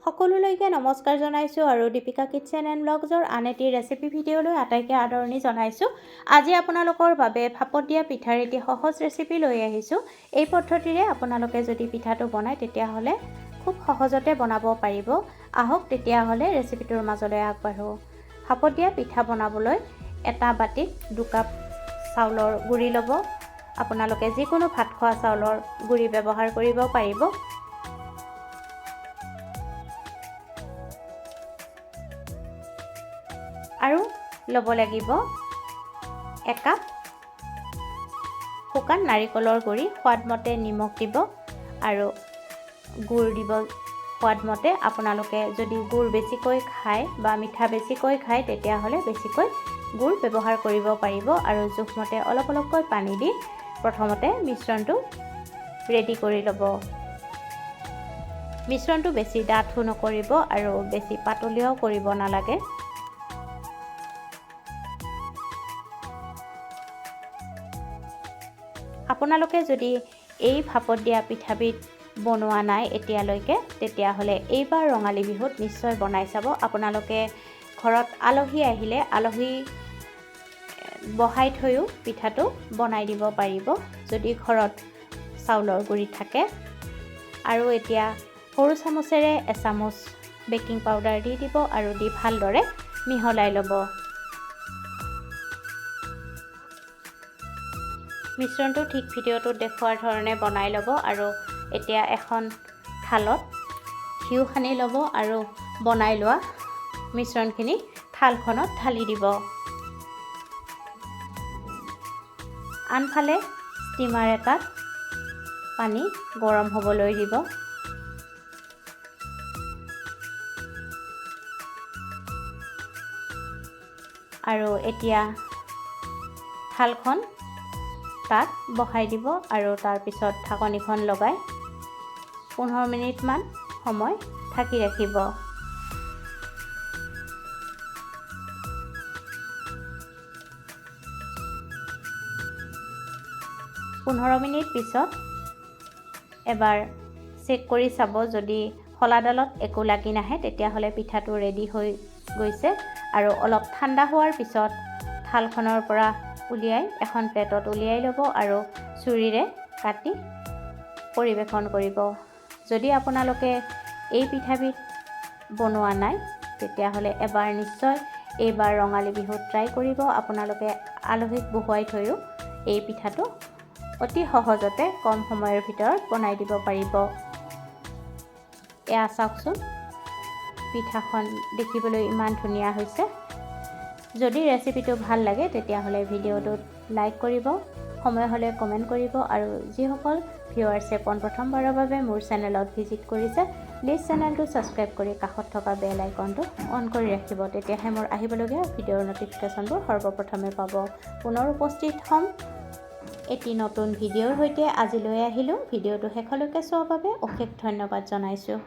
সকলোলৈকে নমস্কাৰ জনাইছোঁ আৰু দীপিকা কিটচেন এণ্ড ব্লগছৰ আন এটি ৰেচিপি ভিডিঅ'লৈ আটাইকে আদৰণি জনাইছোঁ। আজি আপোনালোকৰ বাবে ভাপত দিয়া পিঠাৰ এটি সহজ ৰেচিপি লৈ আহিছোঁ। এই পদ্ধতিৰে আপোনালোকে যদি পিঠাটো বনায় তেতিয়াহ'লে খুব সহজতে বনাব পাৰিব। আহক তেতিয়াহ'লে ৰেচিপিটোৰ মাজলৈ আগবাঢ়ো। ভাপত দিয়া পিঠা বনাবলৈ এটা বাটিত 2 কাপ চাউলৰ গুড়ি ল'ব। আপোনালোকে যিকোনো ভাত খোৱা চাউলৰ গুড়ি ব্যৱহাৰ কৰিব পাৰিব। আৰু ল'ব লাগিব 1 কাপ শুকান নাৰিকলৰ গুড়ি। সোৱাদমতে নিমখ দিব আৰু গুড় দিব সোৱাদমতে। আপোনালোকে যদি গুড় বেছিকৈ খায় বা মিঠা বেছিকৈ খায় তেতিয়াহ'লে বেছিকৈ গুড় ব্যৱহাৰ কৰিব পাৰিব। আৰু জোখমতে অলপ অলপকৈ পানী দি প্ৰথমতে মিশ্ৰণটো ৰেডি কৰি ল'ব। মিশ্ৰণটো বেছি ডাঠো নকৰিব আৰু বেছি পাতলীয়াও কৰিব নালাগে। আপোনালোকে যদি এই ভাপত দিয়া পিঠাবিধ বনোৱা নাই এতিয়ালৈকে তেতিয়াহ'লে এইবাৰ ৰঙালী বিহুত নিশ্চয় বনাই চাব। আপোনালোকে ঘৰত আলহী আহিলে আলহী বহাই থৈও পিঠাটো বনাই দিব পাৰিব যদি ঘৰত চাউলৰ গুড়ি থাকে। আৰু এতিয়া সৰু চামুচেৰে এচামুচ বেকিং পাউডাৰ দি দিব আৰু দি ভালদৰে মিহলাই ল'ব। মিশ্ৰণটো ঠিক ভিডিঅ'টোত দেখুৱাৰ ধৰণে বনাই ল'ব। আৰু এতিয়া এখন থালত ঘিউ সানি ল'ব আৰু বনাই লোৱা মিশ্ৰণখিনি থালখনত ঢালি দিব। আনফালে ষ্টিমাৰ এটাত পানী গৰম হ'বলৈ দিব। আৰু এতিয়া থালখন তাত বহাই দিব আৰু তাৰপিছত ঢাকনিখন লগাই 15 মিনিটমান সময় ঢাকি ৰাখিব। মিনিট পিছত এবাৰ চেক কৰি চাব। যদি শলাডালত একো লাগি নাহে তেতিয়াহ'লে পিঠাটো ৰেডি হৈ গৈছে। আৰু অলপ ঠাণ্ডা হোৱাৰ পিছত থালখনৰ পৰা উলিয়াই এখন প্লেটত উলিয়াই ল'ব আৰু চুৰিৰে কাটি পৰিৱেশন কৰিব। যদি আপোনালোকে এই পিঠাবিধ বনোৱা নাই তেতিয়াহ'লে এবাৰ নিশ্চয় এইবাৰ ৰঙালী বিহুত ট্ৰাই কৰিব। আপোনালোকে আলহীক বহুৱাই থৈও এই পিঠাটো অতি সহজতে কম সময়ৰ ভিতৰত বনাই দিব পাৰিব। এয়া চাওকচোন, পিঠাখন দেখিবলৈ ইমান ধুনীয়া হৈছে। যদি ৰেচিপিটো ভাল লাগে তেতিয়াহ'লে ভিডিঅ'টোত লাইক কৰিব, সময় হ'লে কমেণ্ট কৰিব। আৰু যিসকল ভিউৱাৰ্ছে পোনপ্ৰথমবাৰৰ বাবে মোৰ চেনেলত ভিজিট কৰিছে প্লিজ চেনেলটো ছাবস্ক্ৰাইব কৰি কাষত থকা বেল আইকনটো অন কৰি ৰাখিব। তেতিয়াহে মোৰ আহিবলগীয়া ভিডিঅ'ৰ ন'টিফিকেশ্যনবোৰ সৰ্বপ্ৰথমে পাব। পুনৰ উপস্থিত হ'ম এটি নতুন ভিডিঅ'ৰ সৈতে। আজিলৈ আহিলোঁ। ভিডিঅ'টো শেষলৈকে চোৱাৰ বাবে অশেষ ধন্যবাদ জনাইছোঁ।